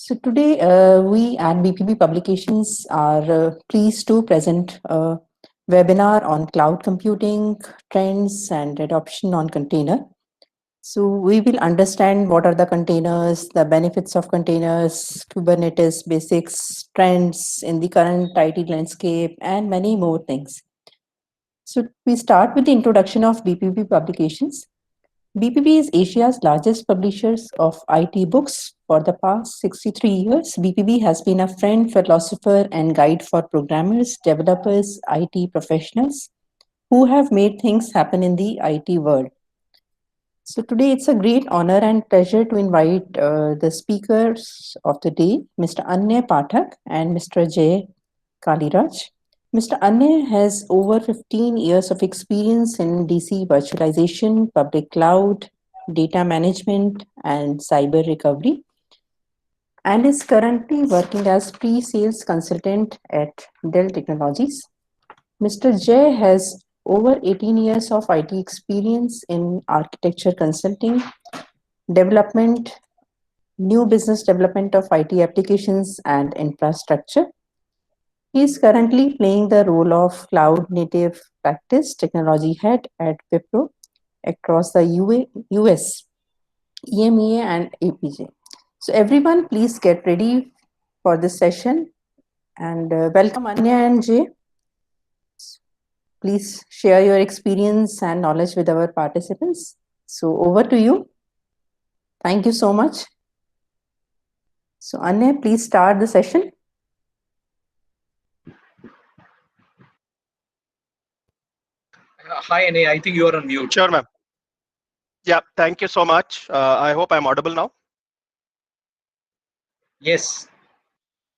So today we at BPB Publications are pleased to present a webinar on cloud computing, trends and adoption on container. So we will understand what are the containers, the benefits of containers, Kubernetes basics, trends in the current IT landscape, and many more things. So we start with the introduction of BPB Publications. BPB is Asia's largest publishers of IT books. For the past 63 years, BPB has been a friend, philosopher, and guide for programmers, developers, IT professionals who have made things happen in the IT world. So today it's a great honor and pleasure to invite the speakers of the day, Mr. Anya Pathak and Mr. 𝐀𝐧𝐚𝐲. Mr. Anya has over 15 years of experience in DC virtualization, public cloud, data management, and cyber recovery, and is currently working as pre-sales consultant at Dell Technologies. Mr. Jay has over 18 years of IT experience in architecture consulting, development, new business development of IT applications and infrastructure. He is currently playing the role of cloud native practice technology head at Wipro across the US, EMEA and APJ. So everyone, please get ready for this session and welcome Anya and Jay. Please share your experience and knowledge with our participants. So over to you. Thank you so much. So Anya, please start the session. Hi, Anya. I think you are on mute. Sure, ma'am. Yeah, thank you so much. I hope I'm audible now. Yes.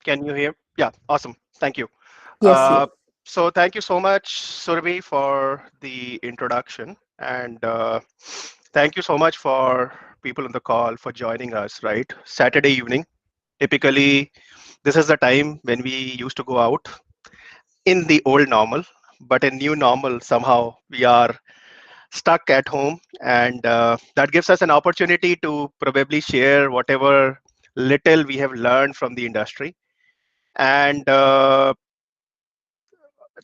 Can you hear? Yeah, awesome. Thank you. Yes. So thank you so much, Surabhi, for the introduction. And thank you so much for people on the call for joining us, right? Saturday evening. Typically, this is the time when we used to go out in the old normal, but in new normal, somehow we are stuck at home, and that gives us an opportunity to probably share whatever little we have learned from the industry and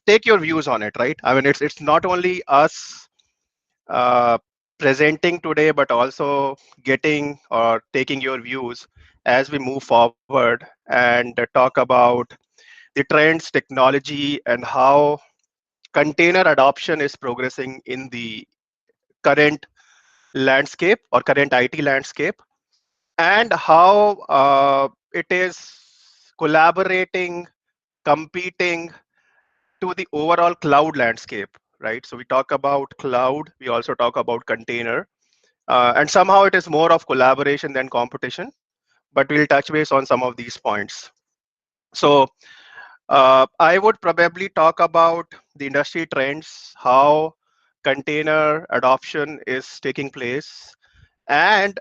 take your views on it, right? I mean, it's not only us uh, presenting today, but also getting or taking your views as we move forward and talk about the trends, technology, and how container adoption is progressing in the current landscape or current IT landscape, and how it is collaborating, competing to the overall cloud landscape, right? So we talk about cloud, we also talk about container, and somehow it is more of collaboration than competition, but we'll touch base on some of these points. So I would probably talk about the industry trends, how container adoption is taking place, and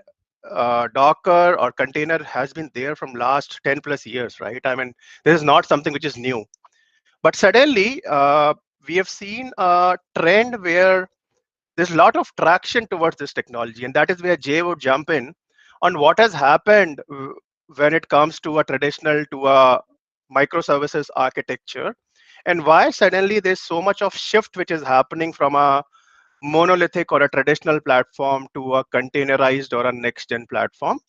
Docker or container has been there from last 10 plus years, right? I mean, this is not something which is new. But suddenly, we have seen a trend where there's a lot of traction towards this technology, and that is where Jay would jump in on what has happened when it comes to a traditional to a microservices architecture, and why suddenly there's so much of shift which is happening from a monolithic or a traditional platform to a containerized or a next gen platform.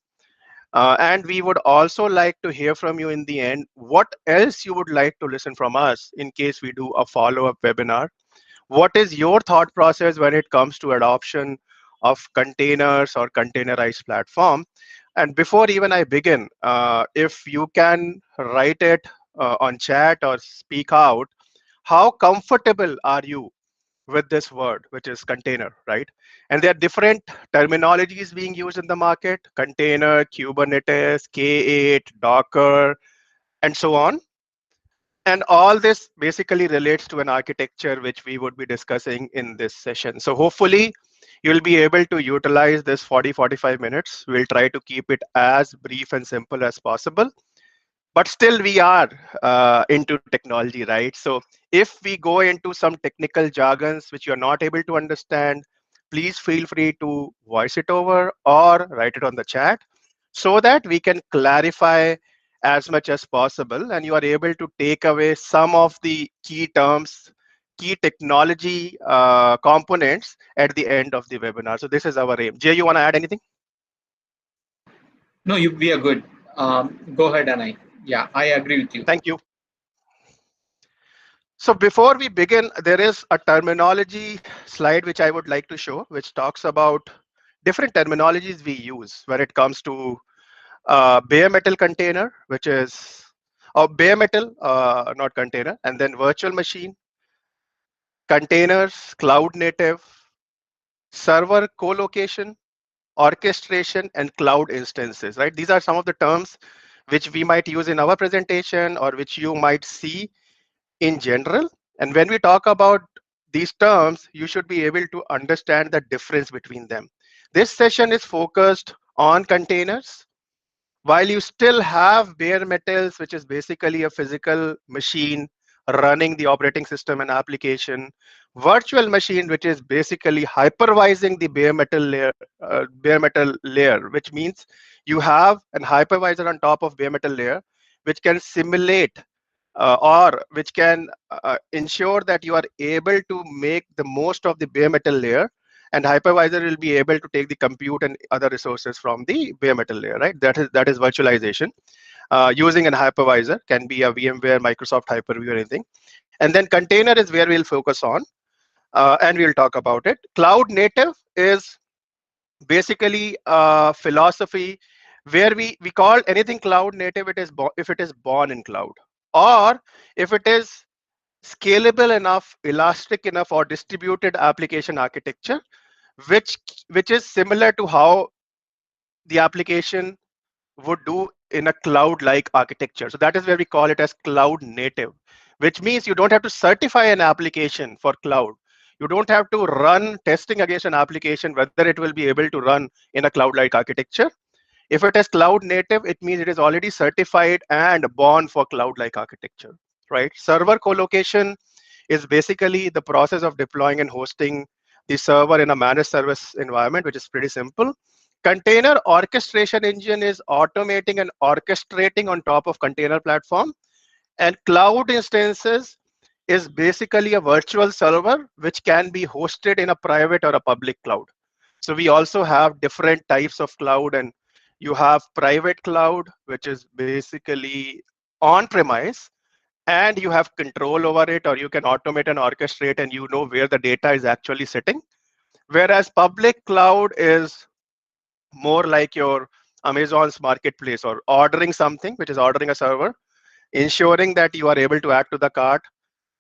And we would also like to hear from you in the end, what else you would like to listen from us in case we do a follow-up webinar. What is your thought process when it comes to adoption of containers or containerized platform? And before even I begin, if you can write it on chat or speak out, how comfortable are you with this word, which is container, right? And there are different terminologies being used in the market: container, Kubernetes, K8, Docker, and so on. And all this basically relates to an architecture which we would be discussing in this session. So hopefully you'll be able to utilize this 40-45 minutes. We'll try to keep it as brief and simple as possible. But still we are into technology, right? So if we go into some technical jargons which you're not able to understand, please feel free to voice it over or write it on the chat so that we can clarify as much as possible and you are able to take away some of the key terms, key technology components at the end of the webinar. So this is our aim. Jay, you want to add anything? No, we are good. Go ahead, and yeah, I agree with you. Thank you. So before we begin, there is a terminology slide which I would like to show, which talks about different terminologies we use when it comes to bare metal container, which is bare metal, not container, and then virtual machine, containers, cloud native, server co-location, orchestration, and cloud instances, right? These are some of the terms which we might use in our presentation or which you might see in general. And when we talk about these terms, you should be able to understand the difference between them. This session is focused on containers, while you still have bare metals, which is basically a physical machine running the operating system and application, virtual machine, which is basically hypervising the bare metal layer, which means you have an hypervisor on top of bare metal layer, which can simulate or which can ensure that you are able to make the most of the bare metal layer, and hypervisor will be able to take the compute and other resources from the bare metal layer, right? That is virtualization. Using an hypervisor, can be a VMware, Microsoft Hyper-V or anything. And then container is where we'll focus on, and we'll talk about it. Cloud native is basically a philosophy where we call anything cloud native if it is born in cloud, or if it is scalable enough, elastic enough, or distributed application architecture, which is similar to how the application would do in a cloud-like architecture. So that is where we call it as cloud native, which means you don't have to certify an application for cloud. You don't have to run testing against an application whether it will be able to run in a cloud-like architecture. If it is cloud native, it means it is already certified and born for cloud-like architecture, right? Server co-location is basically the process of deploying and hosting the server in a managed service environment, which is pretty simple. Container orchestration engine is automating and orchestrating on top of container platform. And cloud instances is basically a virtual server which can be hosted in a private or a public cloud. So we also have different types of cloud, and you have private cloud, which is basically on premise, and you have control over it, or you can automate and orchestrate and you know where the data is actually sitting. Whereas public cloud is more like your Amazon's marketplace, or ordering something, which is ordering a server, ensuring that you are able to add to the cart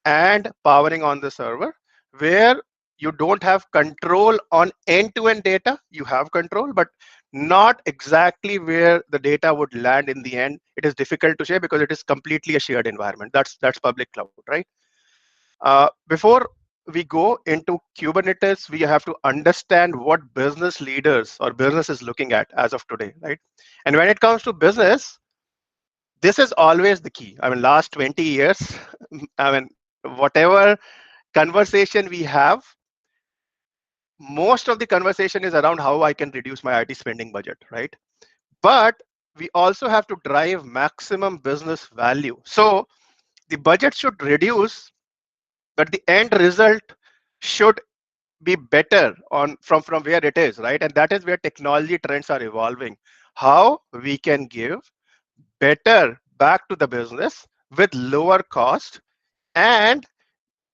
and powering on the server, where you don't have control on end-to-end data. You have control, but not exactly where the data would land in the end. It is difficult to say because it is completely a shared environment. That's public cloud, right? Before we go into Kubernetes, we have to understand what business leaders or business is looking at as of today, right? And when it comes to business, this is always the key. I mean, last 20 years, I mean, whatever conversation we have, most of the conversation is around how I can reduce my IT spending budget, right? But we also have to drive maximum business value. So the budget should reduce, but the end result should be better from where it is, right? And that is where technology trends are evolving. How we can give better back to the business with lower cost and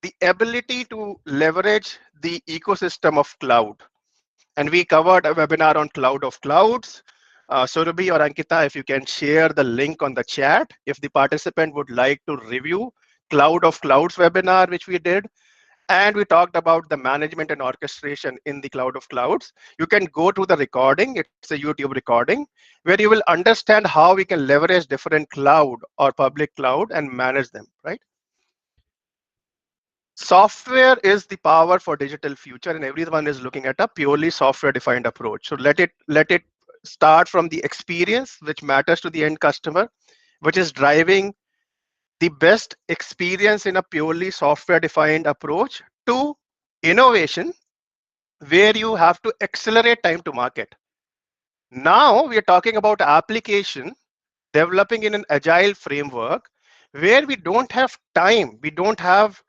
the ability to leverage the ecosystem of cloud. And we covered a webinar on cloud of clouds. Surabhi or Ankita, if you can share the link on the chat, if the participant would like to review cloud of clouds webinar, which we did, and we talked about the management and orchestration in the cloud of clouds. You can go to the recording. It's a YouTube recording where you will understand how we can leverage different cloud or public cloud and manage them, right? Software is the power for digital future, and everyone is looking at a purely software defined approach. So let it start from the experience which matters to the end customer, which is driving the best experience in a purely software defined approach, to innovation where you have to accelerate time to market. Now we are talking about application developing in an agile framework where we don't have time. We don't have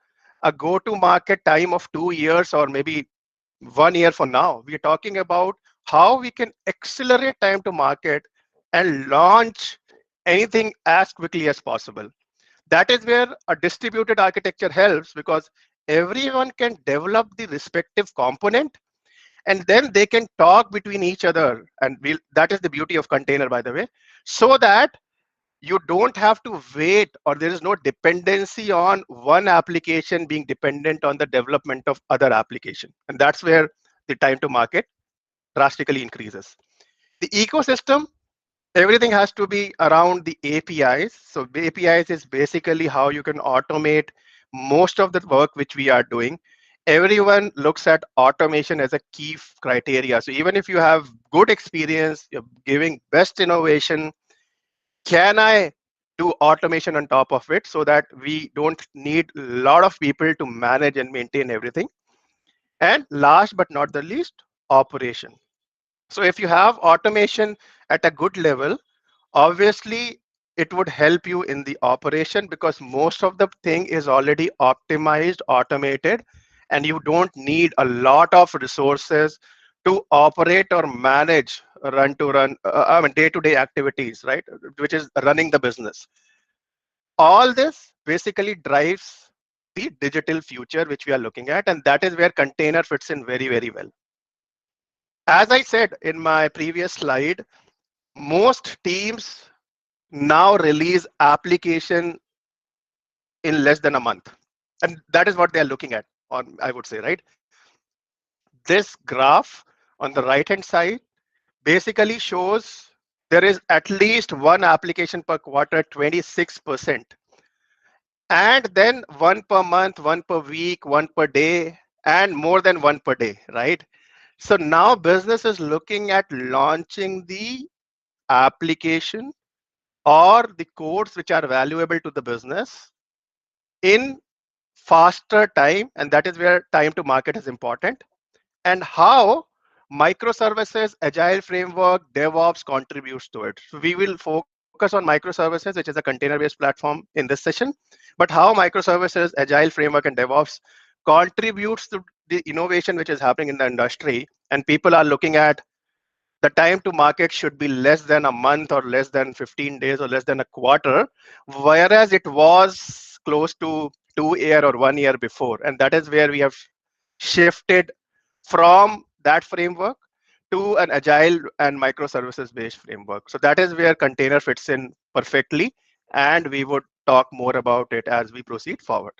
a go-to-market time of 2 years or maybe 1 year for now. We are talking about how we can accelerate time to market and launch anything as quickly as possible. That is where a distributed architecture helps, because everyone can develop the respective component and then they can talk between each other. And that is the beauty of container, by the way, so that you don't have to wait, or there is no dependency on one application being dependent on the development of other application. And that's where the time to market drastically increases. The ecosystem, everything has to be around the APIs. So the APIs is basically how you can automate most of the work which we are doing. Everyone looks at automation as a key criteria. So even if you have good experience, you're giving best innovation, can I do automation on top of it so that we don't need a lot of people to manage and maintain everything? And last but not the least, operation. So if you have automation at a good level, obviously it would help you in the operation, because most of the thing is already optimized, automated, and you don't need a lot of resources to operate or manage run to run, I mean day-to-day activities, right? Which is running the business. All this basically drives the digital future which we are looking at, and that is where container fits in very, very well. As I said in my previous slide, most teams now release application in less than a month. And that is what they are looking at, on, I would say, right? This graph on the right-hand side basically shows there is at least one application per quarter, 26%. And then one per month, one per week, one per day, and more than one per day, right? So now business is looking at launching the application or the codes which are valuable to the business in faster time, and that is where time to market is important, and how microservices, agile framework, DevOps contributes to it. So we will focus on microservices, which is a container-based platform in this session, but how microservices, agile framework, and DevOps contributes to the innovation which is happening in the industry. And people are looking at the time to market should be less than a month or less than 15 days or less than a quarter, whereas it was close to 2 year or 1 year before. And that is where we have shifted from that framework to an agile and microservices based framework. So that is where container fits in perfectly. And we would talk more about it as we proceed forward.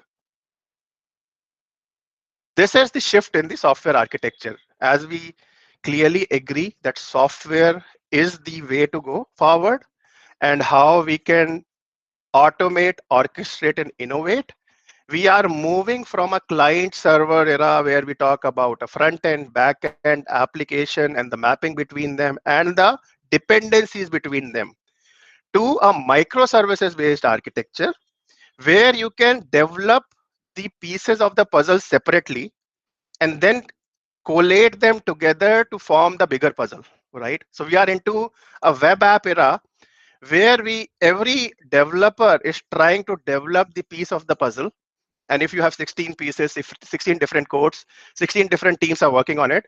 This is the shift in the software architecture, as we clearly agree that software is the way to go forward, and how we can automate, orchestrate, and innovate. We are moving from a client server era where we talk about a front end, back end application and the mapping between them and the dependencies between them, to a microservices based architecture where you can develop the pieces of the puzzle separately and then collate them together to form the bigger puzzle, right? So we are into a web app era where every developer is trying to develop the piece of the puzzle. And if you have 16 pieces, if 16 different codes, 16 different teams are working on it,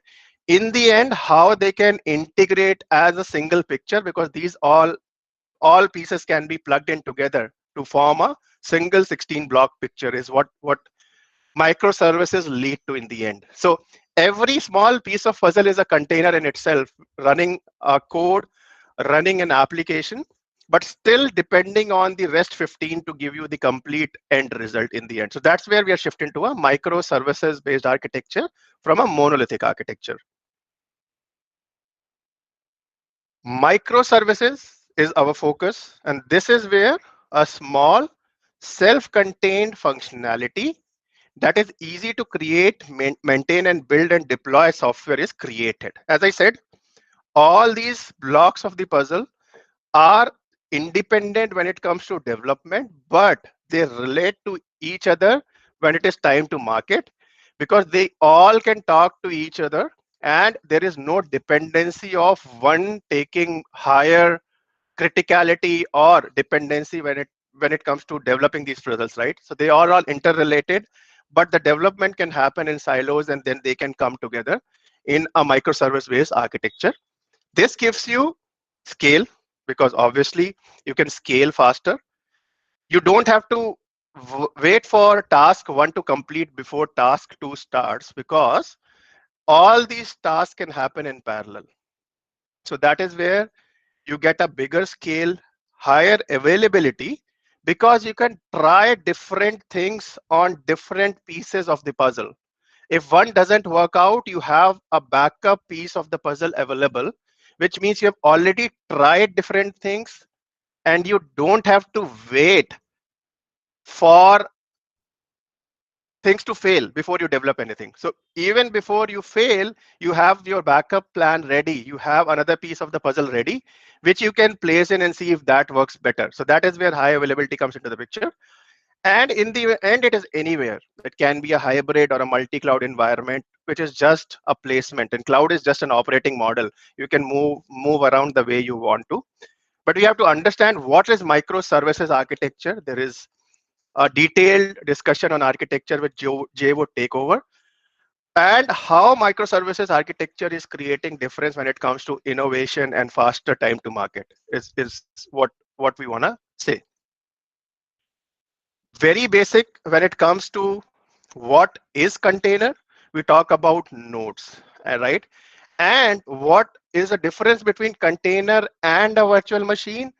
in the end, how they can integrate as a single picture, because these all pieces can be plugged in together to form a single 16 block picture, is what microservices lead to in the end. So every small piece of puzzle is a container in itself, running a code, running an application, but still depending on the rest 15 to give you the complete end result in the end. So that's where we are shifting to a microservices based architecture from a monolithic architecture. Microservices is our focus, and this is where a small self-contained functionality that is easy to create, maintain, and build and deploy software is created. As I said, all these blocks of the puzzle are independent when it comes to development, but they relate to each other when it is time to market, because they all can talk to each other and there is no dependency of one taking higher criticality or dependency when it comes to developing these results, right? So they are all interrelated, but the development can happen in silos and then they can come together in a microservice-based architecture. This gives you scale because obviously you can scale faster. You don't have to wait for task 1 to complete before task 2 starts because all these tasks can happen in parallel. So that is where you get a bigger scale, higher availability, because you can try different things on different pieces of the puzzle. If one doesn't work out, you have a backup piece of the puzzle available, which means you have already tried different things and you don't have to wait for things to fail before you develop anything. So even before you fail, you have your backup plan ready. You have another piece of the puzzle ready, which you can place in and see if that works better. So that is where high availability comes into the picture. And in the end, it is anywhere. It can be a hybrid or a multi-cloud environment, which is just a placement. And cloud is just an operating model. You can move around the way you want to. But we have to understand what is microservices architecture. There is a detailed discussion on architecture which Jay would take over, and how microservices architecture is creating difference when it comes to innovation and faster time to market is what we want to say. Very basic when it comes to what is container, we talk about nodes, right? And what is the difference between container and a virtual machine?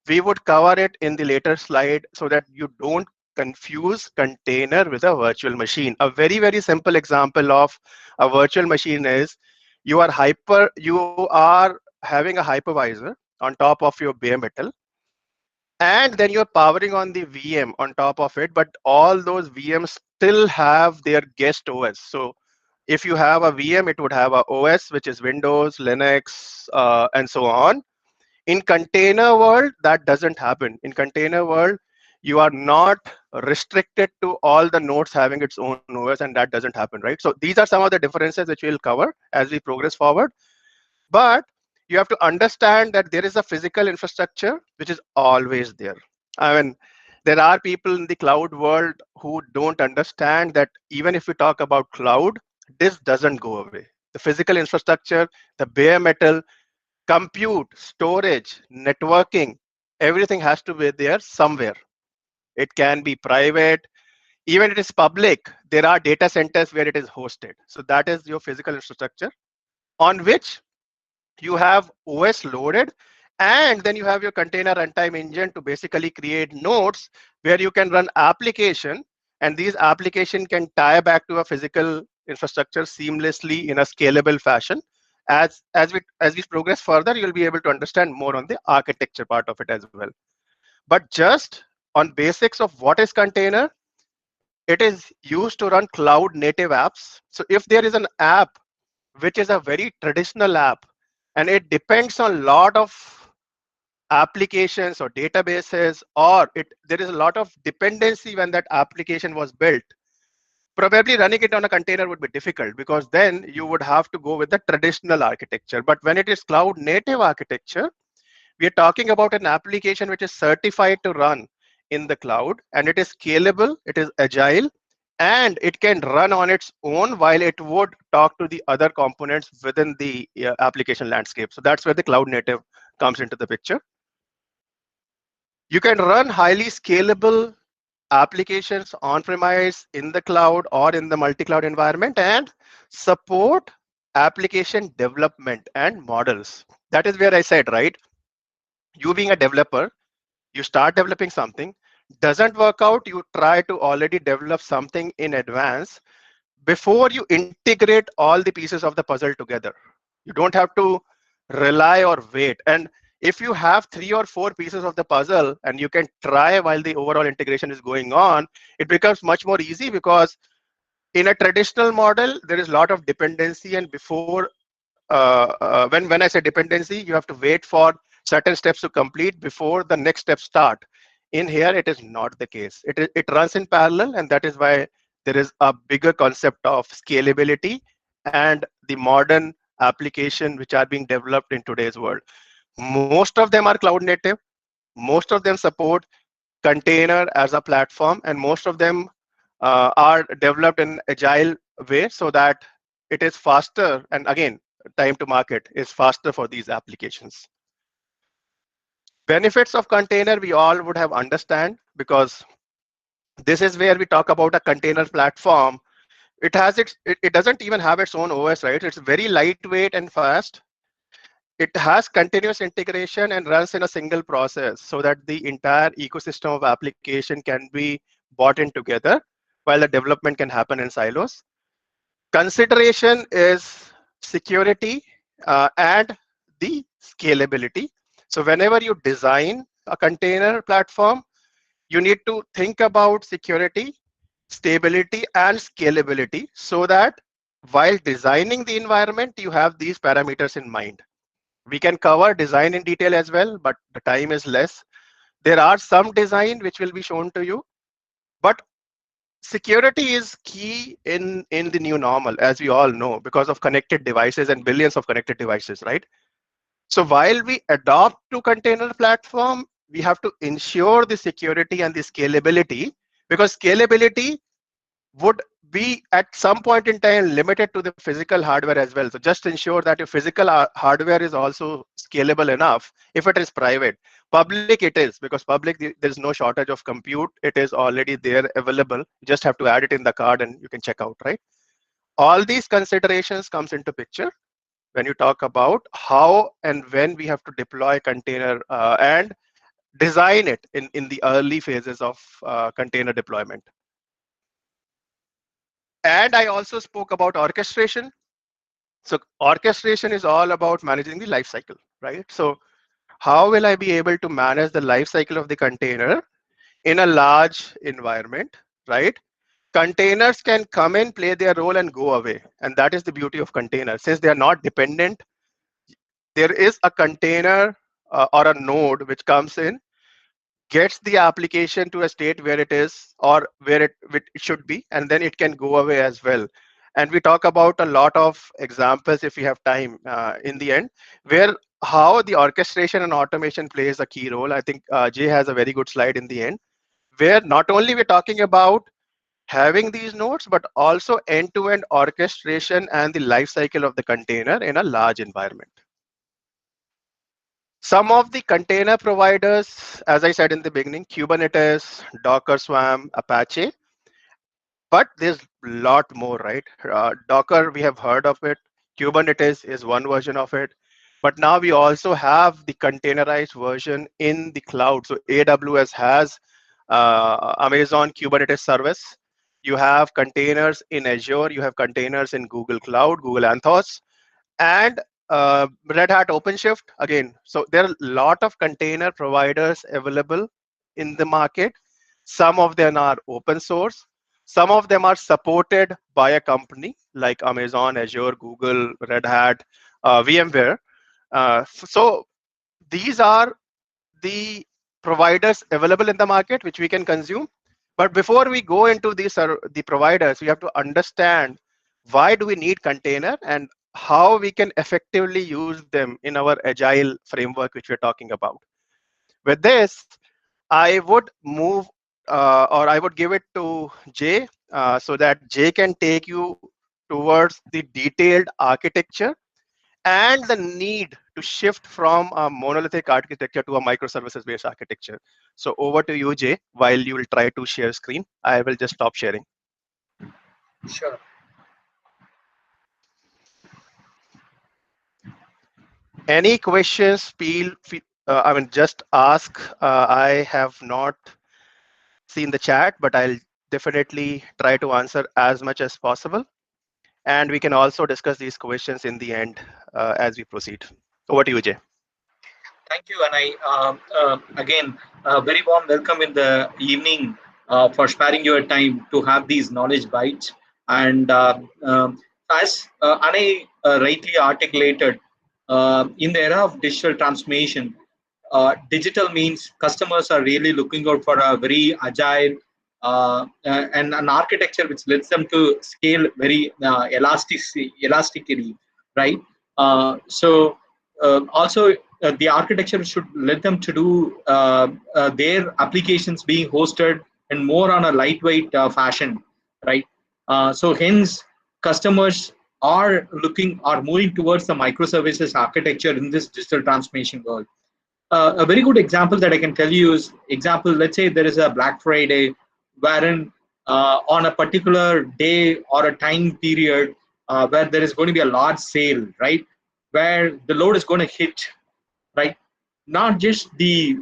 We would cover it in the later slide so that you don't confuse container with a virtual machine. A very, very simple example of a virtual machine is you are having a hypervisor on top of your bare metal, and then you're powering on the VM on top of it, but all those VMs still have their guest OS. So if you have a VM, it would have a OS, which is Windows, Linux, and so on. In container world, that doesn't happen. In container world, you are not restricted to all the nodes having its own OS, and that doesn't happen, right? So these are some of the differences which we'll cover as we progress forward. But you have to understand that there is a physical infrastructure which is always there. I mean, there are people in the cloud world who don't understand that even if we talk about cloud, this doesn't go away. The physical infrastructure, the bare metal, compute, storage, networking, everything has to be there somewhere. It can be private, even it is public. There are data centers where it is hosted. So that is your physical infrastructure on which you have OS loaded, and then you have your container runtime engine to basically create nodes where you can run application, and these application can tie back to a physical infrastructure seamlessly in a scalable fashion. As we progress further, you'll be able to understand more on the architecture part of it as well. But just on basics of what is container, it is used to run cloud native apps. So if there is an app which is a very traditional app, and it depends on a lot of applications or databases, or there is a lot of dependency when that application was built, probably running it on a container would be difficult because then you would have to go with the traditional architecture. But when it is cloud native architecture, we are talking about an application which is certified to run in the cloud, and it is scalable, it is agile, and it can run on its own while it would talk to the other components within the application landscape. So that's where the cloud native comes into the picture. You can run highly scalable applications on-premise, in the cloud, or in the multi-cloud environment, and support application development and models. That is where I said, right? You being a developer, you start developing something, doesn't work out, you try to already develop something in advance before you integrate all the pieces of the puzzle together. You don't have to rely or wait. And if you have 3 or 4 pieces of the puzzle and you can try while the overall integration is going on, it becomes much more easy because in a traditional model, there is a lot of dependency, and before when I say dependency, you have to wait for certain steps to complete before the next steps start. In here, it is not the case. It runs in parallel, and that is why there is a bigger concept of scalability and the modern application which are being developed in today's world. Most of them are cloud native. Most of them support container as a platform, and most of them are developed in agile way so that it is faster, and again, time to market is faster for these applications. Benefits of container we all would have understand, because this is where we talk about a container platform. It doesn't even have its own OS, right? It's very lightweight and fast. It has continuous integration and runs in a single process so that the entire ecosystem of application can be brought in together while the development can happen in silos. Consideration is security and the scalability. So whenever you design a container platform, you need to think about security, stability, and scalability so that while designing the environment, you have these parameters in mind. We can cover design in detail as well, but the time is less. There are some design which will be shown to you, but security is key in the new normal, as we all know, because of connected devices and billions of connected devices, right? So while we adopt to container platform, we have to ensure the security and the scalability, because scalability would be at some point in time limited to the physical hardware as well. So just ensure that your physical hardware is also scalable enough. If it is private, public it is, because public there's no shortage of compute. It is already there available. You just have to add it in the card and you can check out, right? All these considerations comes into picture when you talk about how and when we have to deploy container and design it in the early phases of container deployment. And I also spoke about orchestration. So orchestration is all about managing the life cycle, right? So how will I be able to manage the life cycle of the container in a large environment, right? Containers can come in, play their role, and go away. And that is the beauty of containers. Since they are not dependent, there is a container or a node which comes in, gets the application to a state where it is or where it should be, and then it can go away as well. And we talk about a lot of examples if we have time in the end, where how the orchestration and automation plays a key role. I think Jay has a very good slide in the end, where not only we're talking about having these nodes, but also end-to-end orchestration and the life cycle of the container in a large environment. Some of the container providers, as I said in the beginning, Kubernetes, Docker, Swarm, Apache, but there's a lot more, right? Docker, we have heard of it. Kubernetes is one version of it. But now we also have the containerized version in the cloud. So AWS has Amazon Kubernetes service. You have containers in Azure. You have containers in Google Cloud, Google Anthos, and Red Hat OpenShift again. So there are a lot of container providers available in the market. Some of them are open source. Some of them are supported by a company like Amazon, Azure, Google, Red Hat, VMware. So these are the providers available in the market which we can consume. But before we go into these the providers, we have to understand why do we need container and how we can effectively use them in our agile framework which we're talking about. With this, I would move or I would give it to Jay so that Jay can take you towards the detailed architecture and the need to shift from a monolithic architecture to a microservices-based architecture. So over to you, Jay, while you will try to share screen. I will just stop sharing. Sure. Any questions, I mean, just ask. I have not seen the chat, but I'll definitely try to answer as much as possible. And we can also discuss these questions in the end as we proceed. Over to you, Jay. Thank you, and again, a very warm welcome in the evening for sparing your time to have these knowledge bites. And as Anay rightly articulated, in the era of digital transformation, digital means customers are really looking out for a very agile, and an architecture which lets them to scale very elastically, right? Also, the architecture should let them to do their applications being hosted in more on a lightweight fashion, right? So hence, customers are moving towards the microservices architecture in this digital transformation world. A very good example that I can tell you is, example, let's say there is a Black Friday, wherein on a particular day or a time period where there is going to be a large sale, right? Where the load is going to hit, right? Not just the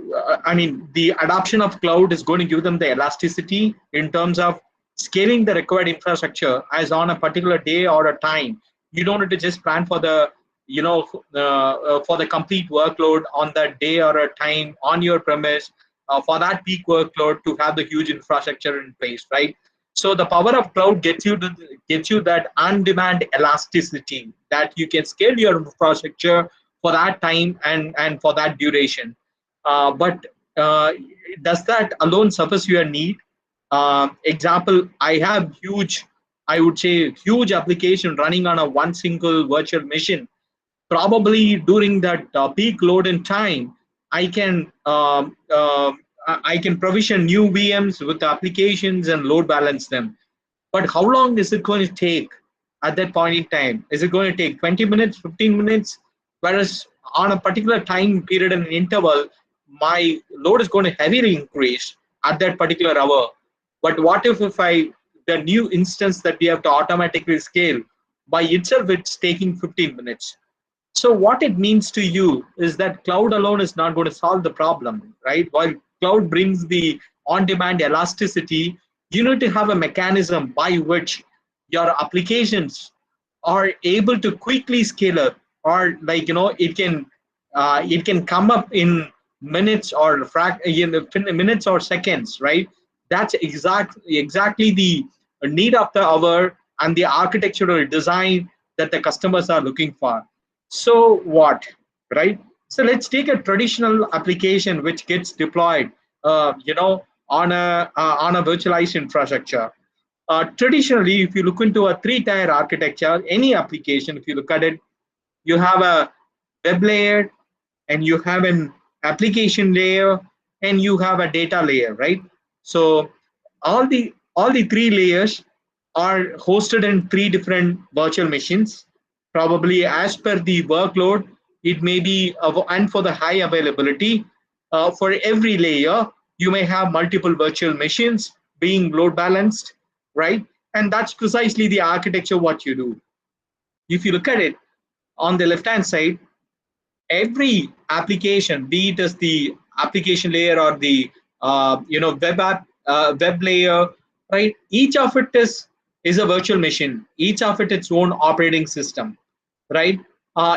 adoption of cloud is going to give them the elasticity in terms of scaling the required infrastructure as on a particular day or a time. You don't need to just plan for the for the complete workload on that day or a time on your premise for that peak workload to have the huge infrastructure in place, right? So the power of cloud gets you that on-demand elasticity that you can scale your infrastructure for that time and for that duration. But does that alone suffice your need? Example, I would say huge application running on a one single virtual machine. Probably during that peak load in time, I can I can provision new VMs with applications and load balance them. But how long is it going to take at that point in time? Is it going to take 20 minutes, 15 minutes? Whereas on a particular time period and interval, my load is going to heavily increase at that particular hour. But what if the new instance that we have to automatically scale, by itself, it's taking 15 minutes. So what it means to you is that cloud alone is not going to solve the problem, right? While cloud brings the on-demand elasticity, you need to have a mechanism by which your applications are able to quickly scale up, or it can come up in minutes or minutes or seconds, right? That's exactly the need of the hour and the architectural design that the customers are looking for. So what, right? So let's take a traditional application which gets deployed, on a virtualized infrastructure. Traditionally, if you look into a three-tier architecture, any application, if you look at it, you have a web layer, and you have an application layer, and you have a data layer, right? So all the three layers are hosted in three different virtual machines, probably as per the workload. It may be and for the high availability, for every layer you may have multiple virtual machines being load balanced, right? And that's precisely the architecture what you do. If you look at it on the left hand side, every application, be it as the application layer or the web layer, right? Each of it is a virtual machine. Each of it its own operating system, right?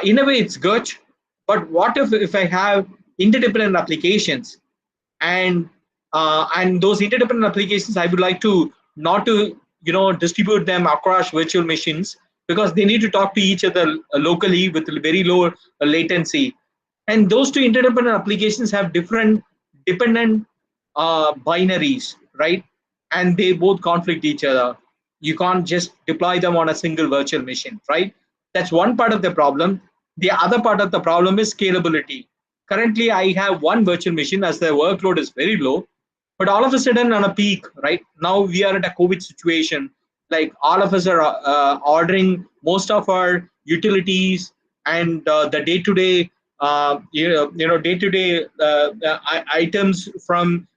In a way, it's good. But what if I have interdependent applications, and those interdependent applications, I would like to not to distribute them across virtual machines, because they need to talk to each other locally with very low latency. And those two interdependent applications have different dependent binaries, right? And they both conflict each other. You can't just deploy them on a single virtual machine, right? That's one part of the problem. The other part of the problem is scalability. Currently, I have one virtual machine as the workload is very low, but all of a sudden on a peak, right? Now we are at a COVID situation. Like all of us are ordering most of our utilities and the day-to-day, day-to-day items from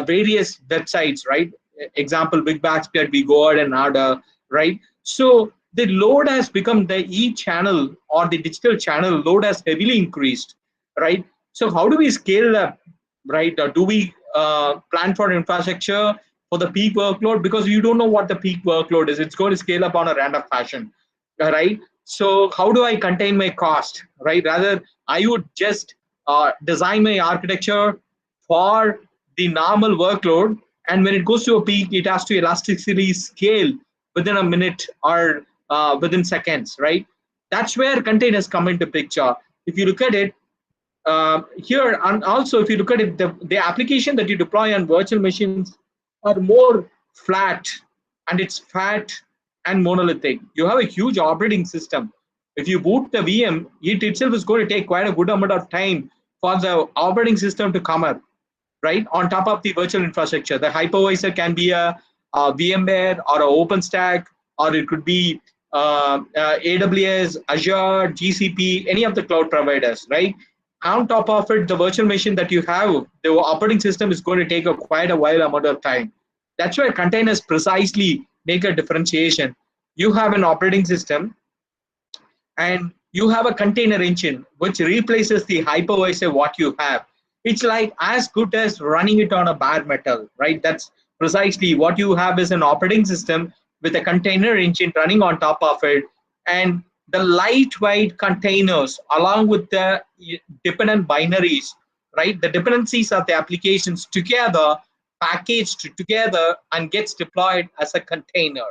various websites, right? Example, Big Basket, we go out and order, right? So the load has become the e-channel or the digital channel load has heavily increased, right? So how do we scale up, right? Do we plan for infrastructure for the peak workload? Because you don't know what the peak workload is. It's going to scale up on a random fashion, right? So how do I contain my cost, right? Rather, I would just design my architecture for the normal workload, and when it goes to a peak, it has to elastically scale within a minute or within seconds, right? That's where containers come into picture. If you look at it, here, and also if you look at it, the application that you deploy on virtual machines are more flat, and it's fat and monolithic. You have a huge operating system. If you boot the VM, it itself is going to take quite a good amount of time for the operating system to come up, right? On top of the virtual infrastructure, the hypervisor can be a VMware or an OpenStack, or it could be AWS, Azure, GCP, any of the cloud providers, right? On top of it, the virtual machine that you have, the operating system is going to take quite a while amount of time. That's why containers precisely make a differentiation. You have an operating system, and you have a container engine which replaces the hypervisor what you have. It's like as good as running it on a bare metal, right? That's precisely what you have is an operating system with a container engine running on top of it, and the lightweight containers along with the dependent binaries, right? The dependencies of the applications together, packaged together, and gets deployed as a container,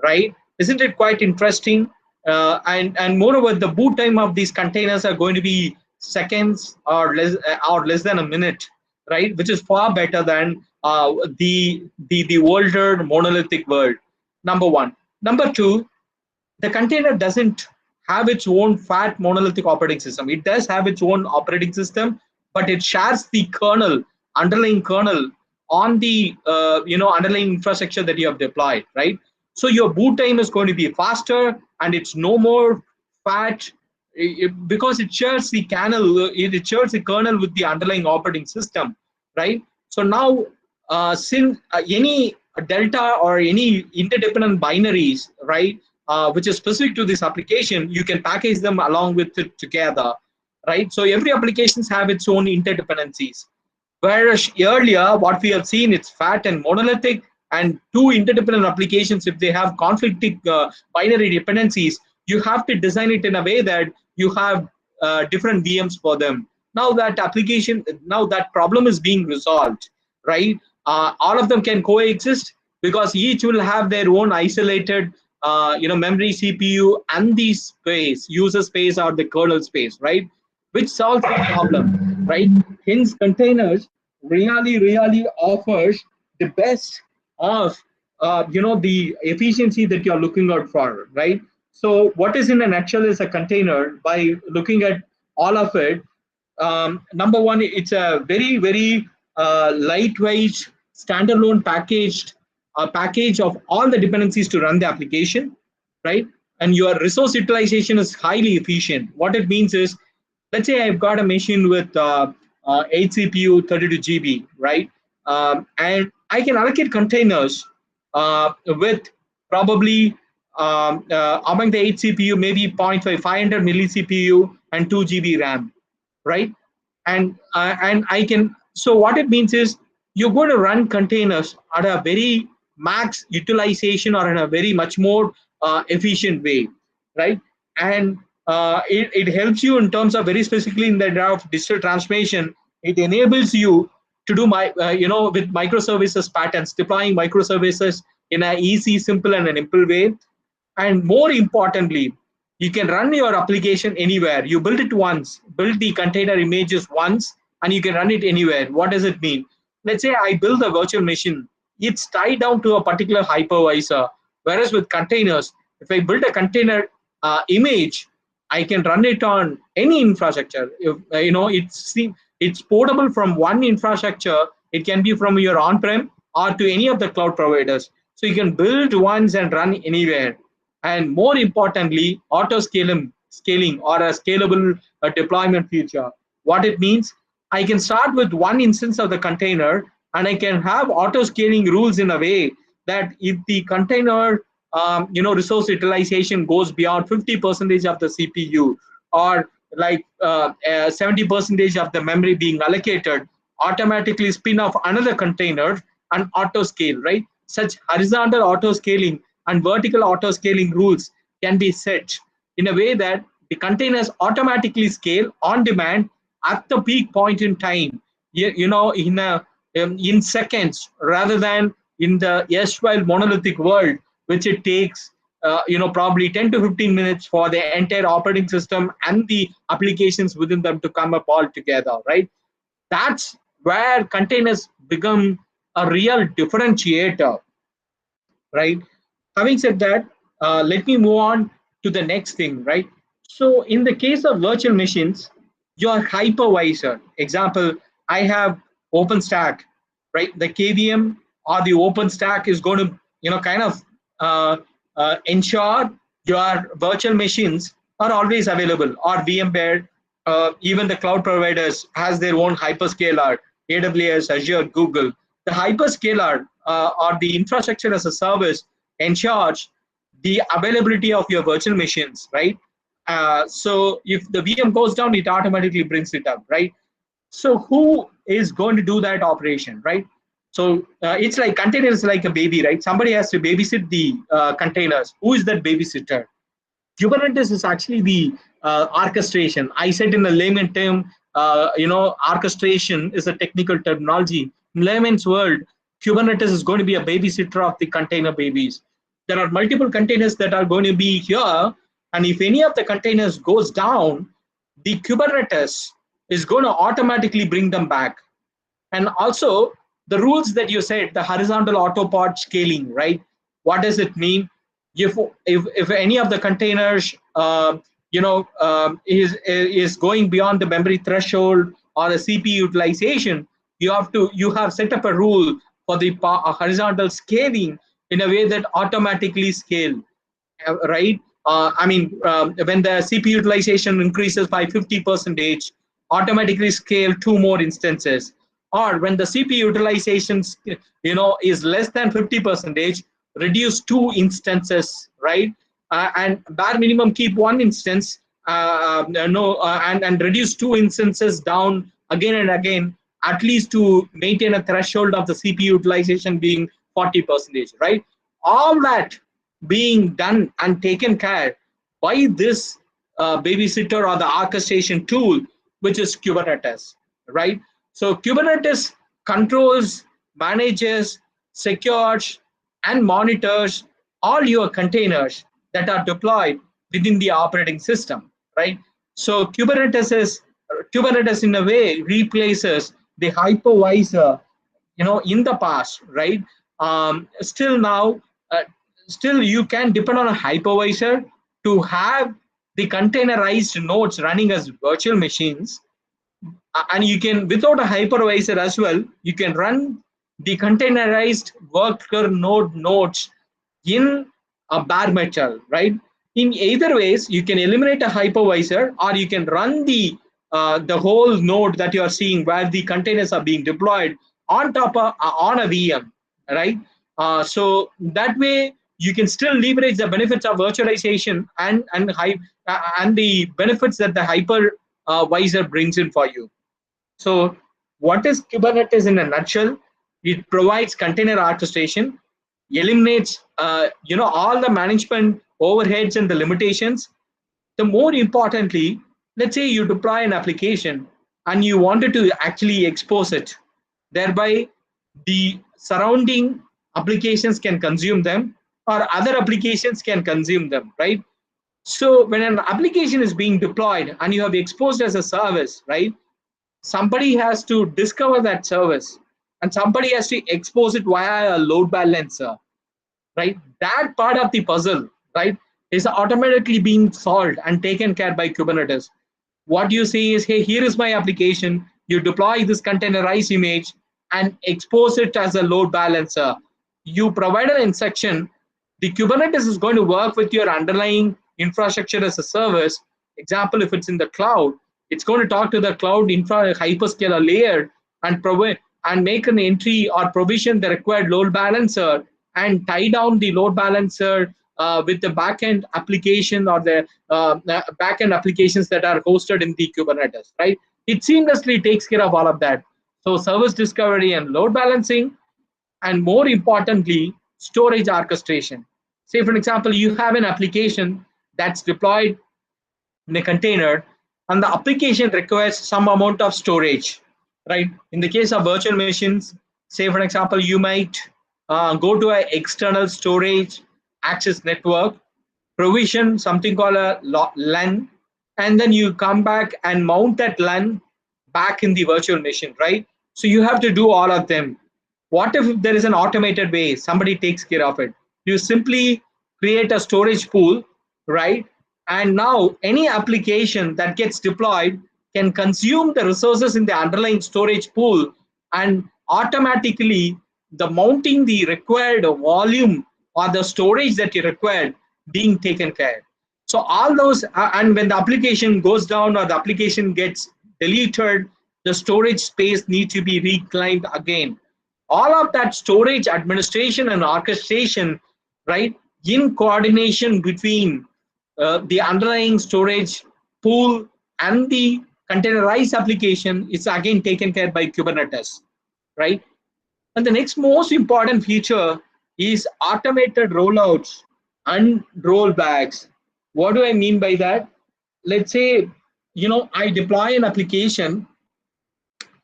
right? Isn't it quite interesting? And moreover, the boot time of these containers are going to be seconds or less than a minute, right? Which is far better than the older monolithic world. Number one. Number two, the container doesn't have its own fat monolithic operating system. It does have its own operating system, but it shares the kernel, underlying kernel, on the underlying infrastructure that you have deployed, right? So your boot time is going to be faster, and it's no more fat because it shares the kernel. It shares the kernel with the underlying operating system, right? So now, since any delta or any interdependent binaries, right, which is specific to this application, you can package them along with it together, right? So every applications have its own interdependencies. Whereas earlier, what we have seen, it's fat and monolithic, and two interdependent applications, if they have conflicting binary dependencies, you have to design it in a way that you have different VMs for them. Now that problem is being resolved, right? All of them can coexist because each will have their own isolated memory, CPU, and the space, user space or the kernel space, right? Which solves the problem, right? Hence, containers really offers the best of the efficiency that you're looking out for, right? So what is in a nutshell is a container. By looking at all of it, number one, it's a very lightweight standalone package of all the dependencies to run the application, right? And your resource utilization is highly efficient. What it means is, let's say I've got a machine with 8 CPU, 32 GB, right? And I can allocate containers with probably among the 8 CPU, maybe 0.5, 500 milli CPU and 2 GB RAM, right? And I can. So what it means is you're going to run containers at a very max utilization or in a very much more efficient way, right? And it helps you in terms of very specifically in the area of digital transformation. It enables you to do with microservices patterns, deploying microservices in an easy, simple, and an simple way. And more importantly, you can run your application anywhere. You build it once, build the container images once, and you can run it anywhere. What does it mean? Let's say I build a virtual machine. It's tied down to a particular hypervisor. Whereas with containers, if I build a container image, I can run it on any infrastructure. If, it's portable from one infrastructure. It can be from your on-prem or to any of the cloud providers. So you can build once and run anywhere. And more importantly, auto scaling or a scalable deployment feature. What it means, I can start with one instance of the container, and I can have auto scaling rules in a way that if the container resource utilization goes beyond 50% of the CPU, or like 70% of the memory being allocated, automatically spin off another container and auto scale, right? Such horizontal auto scaling and vertical auto scaling rules can be set in a way that the containers automatically scale on demand at the peak point in time, in seconds, rather than in the erstwhile monolithic world, which it takes probably 10 to 15 minutes for the entire operating system and the applications within them to come up all together, right? That's where containers become a real differentiator. right? Having said that, let me move on to the next thing, right? So in the case of virtual machines, your hypervisor, example, I have OpenStack, right? The KVM or the OpenStack is going to, kind of uh, ensure your virtual machines are always available, or VMware, even the cloud providers has their own hyperscaler, AWS, Azure, Google. The hyperscaler or the infrastructure as a service ensures the availability of your virtual machines, right? So if the VM goes down, it automatically brings it up, right? So who is going to do that operation, right? So it's like containers like a baby, right? Somebody has to babysit the containers. Who is that babysitter? Kubernetes is actually the orchestration. I said in a layman term, orchestration is a technical terminology. In layman's world, Kubernetes is going to be a babysitter of the container babies. There are multiple containers that are going to be here, and if any of the containers goes down, the Kubernetes is going to automatically bring them back. And also the rules that you said, the horizontal autopod scaling, right? What does it mean? If any of the containers is going beyond the memory threshold or a CPU utilization, you have set up a rule for the horizontal scaling in a way that automatically scale, right? When the CPU utilization increases by 50%, automatically scale 2 more instances. Or when the CPU utilization, is less than 50%, reduce 2 instances, right? And bare minimum keep 1 instance, and reduce 2 instances down again and again, at least to maintain a threshold of the CPU utilization being 40%, right? All that being done and taken care by this babysitter or the orchestration tool, which is Kubernetes, right? So Kubernetes controls, manages, secures, and monitors all your containers that are deployed within the operating system, right? So Kubernetes in a way replaces the hypervisor, in the past, right? Still now, still you can depend on a hypervisor to have the containerized nodes running as virtual machines. And you can, without a hypervisor as well, you can run the containerized worker nodes in a bare metal, right? In either ways, you can eliminate a hypervisor, or you can run the whole node that you are seeing where the containers are being deployed on top of on a VM, right? So that way you can still leverage the benefits of virtualization and the benefits that the hypervisor brings in for you. So what is Kubernetes in a nutshell? It provides container orchestration, eliminates all the management overheads and the limitations. The more importantly, let's say you deploy an application and you wanted to actually expose it, thereby the surrounding applications can consume them, or other applications can consume them, right? So when an application is being deployed and you have exposed as a service, right, somebody has to discover that service and somebody has to expose it via a load balancer, right? That part of the puzzle, right, is automatically being solved and taken care by Kubernetes. What you say is, hey, here is my application. You deploy this containerized image and expose it as a load balancer. You provide an instruction. The Kubernetes is going to work with your underlying infrastructure as a service. Example, if it's in the cloud, it's going to talk to the cloud hyperscaler layer and provide and make an entry or provision the required load balancer and tie down the load balancer with the backend application or the backend applications that are hosted in the Kubernetes, right? It seamlessly takes care of all of that. So service discovery and load balancing, and more importantly, storage orchestration. Say, for example, you have an application that's deployed in a container, and the application requires some amount of storage, right? In the case of virtual machines, say, for example, you might go to an external storage access network, provision something called a LAN, and then you come back and mount that LAN back in the virtual machine, right? So you have to do all of them. What if there is an automated way? Somebody takes care of it. You simply create a storage pool, right? And now any application that gets deployed can consume the resources in the underlying storage pool, and automatically the mounting the required volume or the storage that you required being taken care. So all those, and when the application goes down or the application gets deleted, the storage space needs to be reclaimed again. All of that storage administration and orchestration, right, in coordination between the underlying storage pool and the containerized application is again taken care by Kubernetes, right? And the next most important feature is automated rollouts and rollbacks. What do I mean by that? Let's say, I deploy an application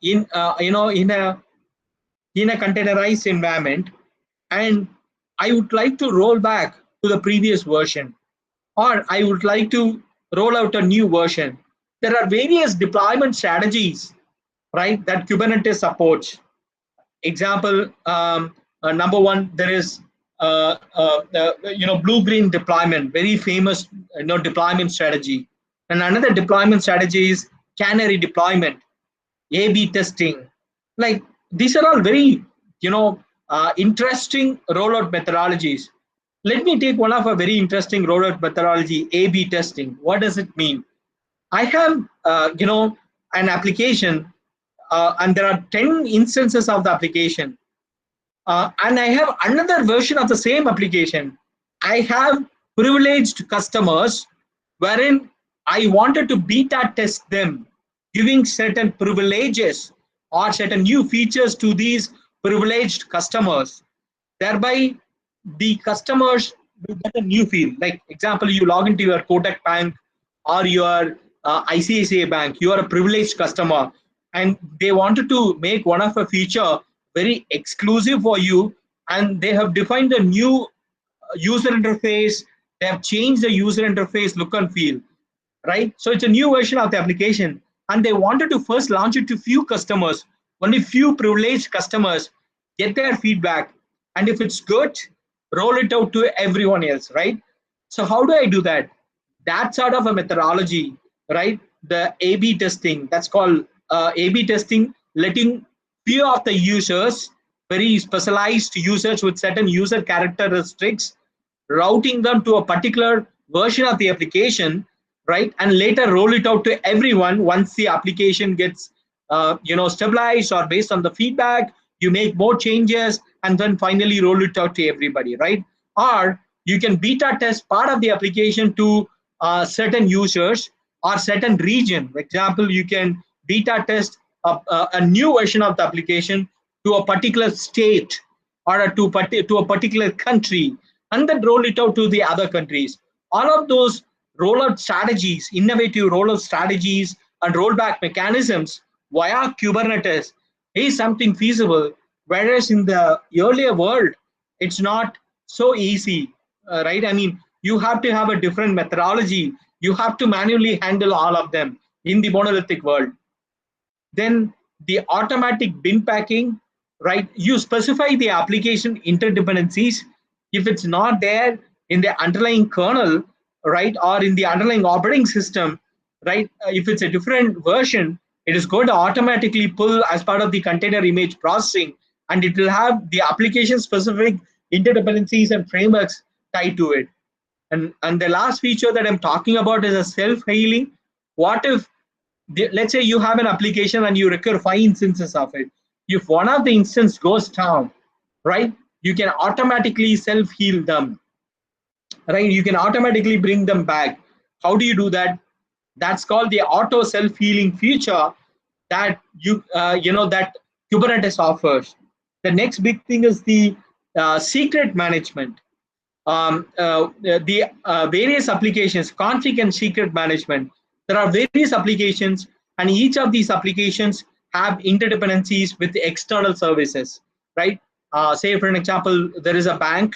in, in a containerized environment, and I would like to roll back to the previous version, or I would like to roll out a new version. There are various deployment strategies, right, that Kubernetes supports. Example, number one, there is blue-green deployment, very famous deployment strategy. And another deployment strategy is canary deployment, A/B testing. Like, these are all very interesting rollout methodologies. Let me take one of a very interesting rollout methodology, A/B testing. What does it mean? I have an application, and there are 10 instances of the application, and I have another version of the same application. I have privileged customers wherein I wanted to beta test them, giving certain privileges or certain new features to these privileged customers. Thereby, the customers will get a new feel. Like, example, you log into your Kotak Bank or your ICICI Bank, you are a privileged customer, and they wanted to make one of a feature very exclusive for you, and they have defined a new user interface. They have changed the user interface look and feel, right? So it's a new version of the application, and they wanted to first launch it to few customers, only few privileged customers, get their feedback, and if it's good, roll it out to everyone else, right? So how do I do that? That sort of a methodology, right? The A/B testing, that's called A/B testing, letting few of the users, very specialized users with certain user characteristics, routing them to a particular version of the application, right? And later roll it out to everyone once the application gets stabilized, or based on the feedback, you make more changes and then finally roll it out to everybody, right? Or you can beta test part of the application to certain users or certain region. For example, you can beta test a new version of the application to a particular state or to a particular country, and then roll it out to the other countries. All of those rollout strategies, innovative rollout strategies and rollback mechanisms via Kubernetes is something feasible, whereas in the earlier world, it's not so easy, right? I mean, you have to have a different methodology. You have to manually handle all of them in the monolithic world. Then the automatic bin packing, right? You specify the application interdependencies. If it's not there in the underlying kernel, right, or in the underlying operating system, right, if it's a different version, it is going to automatically pull as part of the container image processing, and it will have the application specific interdependencies and frameworks tied to it. And the last feature that I'm talking about is a self-healing. What if, let's say you have an application and you require 5 instances of it. If one of the instances goes down, right, you can automatically self-heal them, right? You can automatically bring them back. How do you do that? That's called the auto self-healing feature that that Kubernetes offers. The next big thing is the secret management. The various applications, config and secret management. There are various applications, and each of these applications have interdependencies with the external services, right? Say, for an example, there is a bank,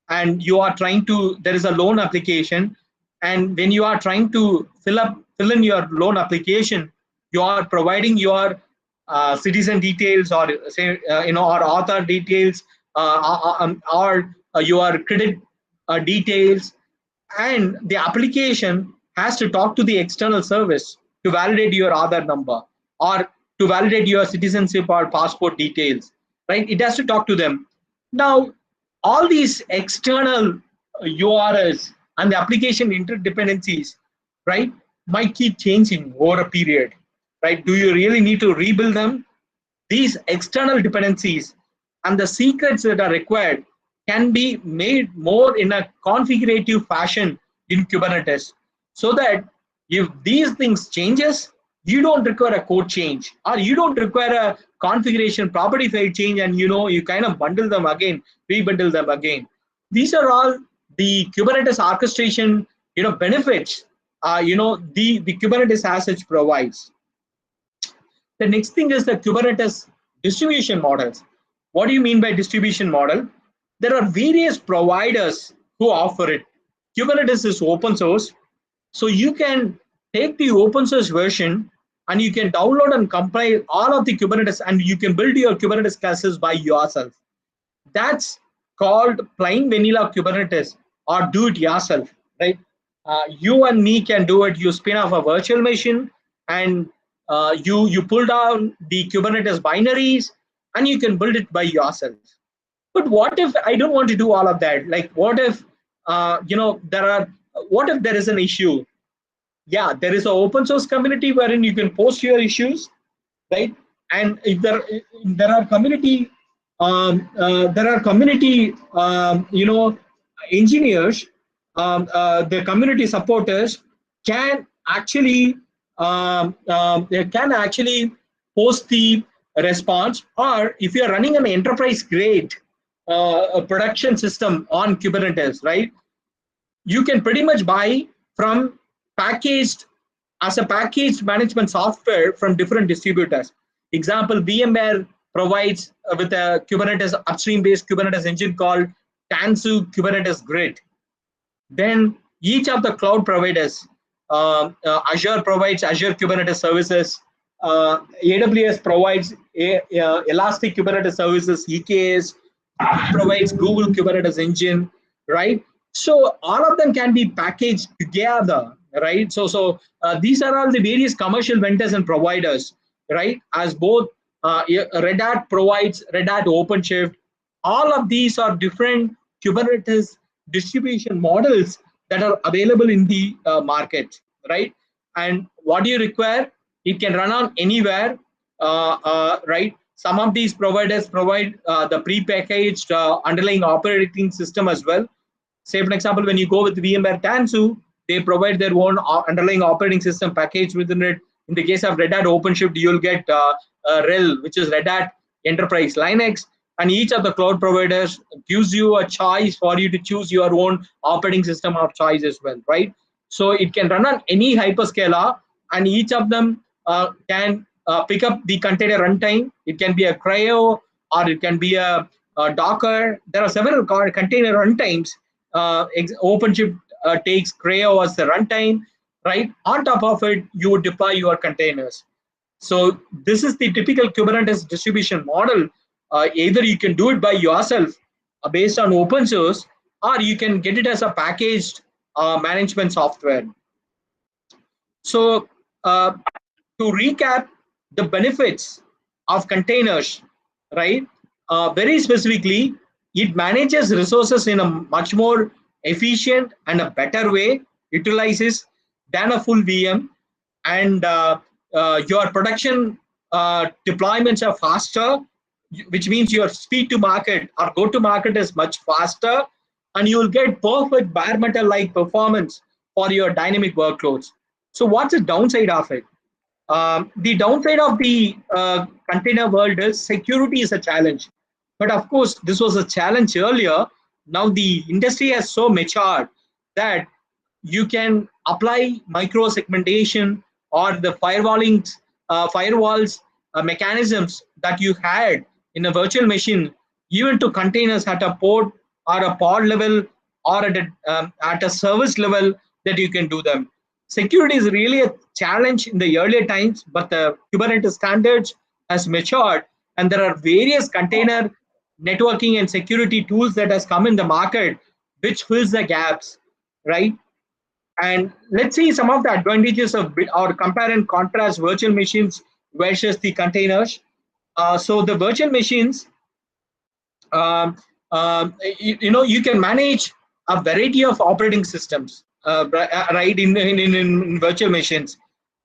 and you are trying to, there is a loan application, and when you are trying to fill in your loan application, you are providing your citizen details, or say or author details, or your credit details, and the application has to talk to the external service to validate your Aadhaar number or to validate your citizenship or passport details, right? It has to talk to them. Now, all these external URLs and the application interdependencies, right, might keep changing over a period, right? Do you really need to rebuild them? These external dependencies and the secrets that are required can be made more in a configurative fashion in Kubernetes, so that if these things changes, you don't require a code change, or you don't require a configuration property file change, and you kind of bundle them again, rebundle them again. These are all the Kubernetes orchestration benefits the Kubernetes as such provides. The next thing is the Kubernetes distribution models. What do you mean by distribution model? There are various providers who offer it. Kubernetes is open source, so you can take the open source version and you can download and compile all of the Kubernetes, and you can build your Kubernetes clusters by yourself. That's called plain vanilla Kubernetes, or do it yourself, right? You and me can do it. You spin off a virtual machine, and you pull down the Kubernetes binaries, and you can build it by yourself. But what if I don't want to do all of that? Like, what if what if there is an issue? Yeah, there is an open source community wherein you can post your issues, right? And if there are community engineers, the community supporters can actually they can actually post the response. Or if you are running an enterprise grade a production system on Kubernetes, right, you can pretty much buy from packaged as a packaged management software from different distributors. Example, VMware provides with a Kubernetes upstream based Kubernetes engine called Tanzu Kubernetes Grid. Then each of the cloud providers, Azure provides Azure Kubernetes services, AWS provides Elastic Kubernetes services, EKS provides Google Kubernetes engine, right? So all of them can be packaged together, right? So these are all the various commercial vendors and providers, right? As both Red Hat provides Red Hat OpenShift. All of these are different Kubernetes distribution models that are available in the market, right? And what do you require? It can run on anywhere, right? Some of these providers provide the pre-packaged underlying operating system as well. Say, for an example, when you go with VMware Tanzu, they provide their own underlying operating system package within it. In the case of Red Hat OpenShift, you'll get RHEL, which is Red Hat Enterprise Linux. And each of the cloud providers gives you a choice for you to choose your own operating system of choice as well, right? So it can run on any hyperscaler, and each of them can pick up the container runtime. It can be a CRI-O, or it can be a Docker. There are several container runtimes. OpenShift takes CRI-O as the runtime, right? On top of it, you would deploy your containers. So this is the typical Kubernetes distribution model. Either you can do it by yourself based on open source, or you can get it as a packaged management software. So to recap the benefits of containers, right? Very specifically, it manages resources in a much more efficient and a better way, utilizes than a full VM, and your production deployments are faster, which means your speed to market or go to market is much faster, and you will get perfect bare metal like performance for your dynamic workloads. So what's the downside of it? The downside of the container world is security is a challenge. But of course, this was a challenge earlier. Now the industry has so matured that you can apply micro segmentation or the firewalls mechanisms that you had in a virtual machine, even to containers at a port or a pod level, or at a service level, that you can do them. Security is really a challenge in the earlier times, but the Kubernetes standards has matured, and there are various container networking and security tools that has come in the market, which fills the gaps, right? And let's see some of the advantages of or compare and contrast virtual machines versus the containers. So the virtual machines, um, you can manage a variety of operating systems, right, in virtual machines.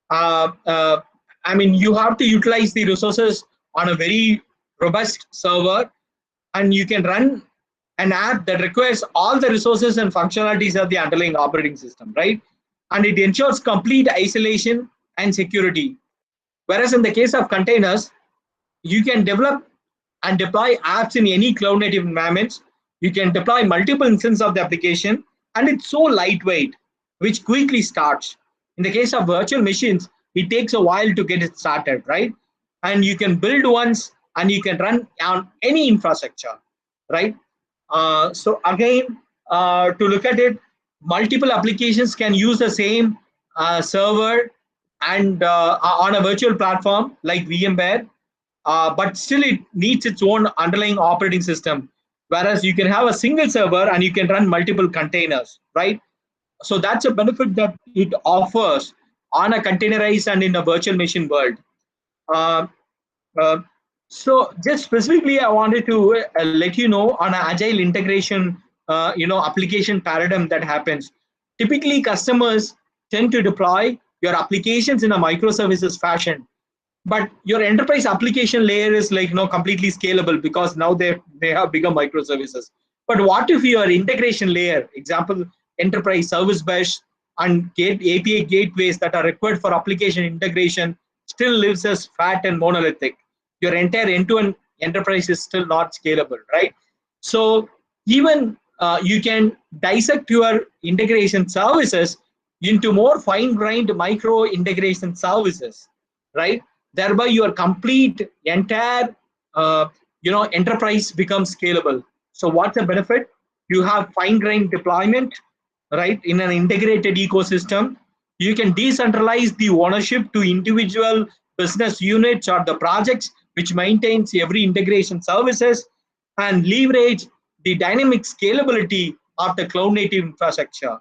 Uh, uh, I mean, you have to utilize the resources on a very robust server, and you can run an app that requires all the resources and functionalities of the underlying operating system, right? And it ensures complete isolation and security. Whereas in the case of containers, you can develop and deploy apps in any cloud native environments. You can deploy multiple instances of the application, and it's so lightweight, which quickly starts. In the case of virtual machines, it takes a while to get it started, right? And you can build once and you can run on any infrastructure, right? So again, to look at it, multiple applications can use the same server and on a virtual platform like VMware, but still it needs its own underlying operating system. Whereas you can have a single server and you can run multiple containers, right? So that's a benefit that it offers on a containerized and in a virtual machine world. Uh, uh, so just specifically, I wanted to let you know on an agile integration, application paradigm that happens. Typically, customers tend to deploy your applications in a microservices fashion, but your enterprise application layer is like completely scalable because now they have bigger microservices. But what if your integration layer, example, enterprise service bus and API gateways that are required for application integration still lives as fat and monolithic? Your entire end-to-end enterprise is still not scalable, right? So even you can dissect your integration services into more fine-grained micro integration services, right? Thereby your complete entire enterprise becomes scalable. So what's the benefit? You have fine-grained deployment, right, in an integrated ecosystem. You can decentralize the ownership to individual business units or the projects which maintains every integration services, and leverage the dynamic scalability of the cloud native infrastructure.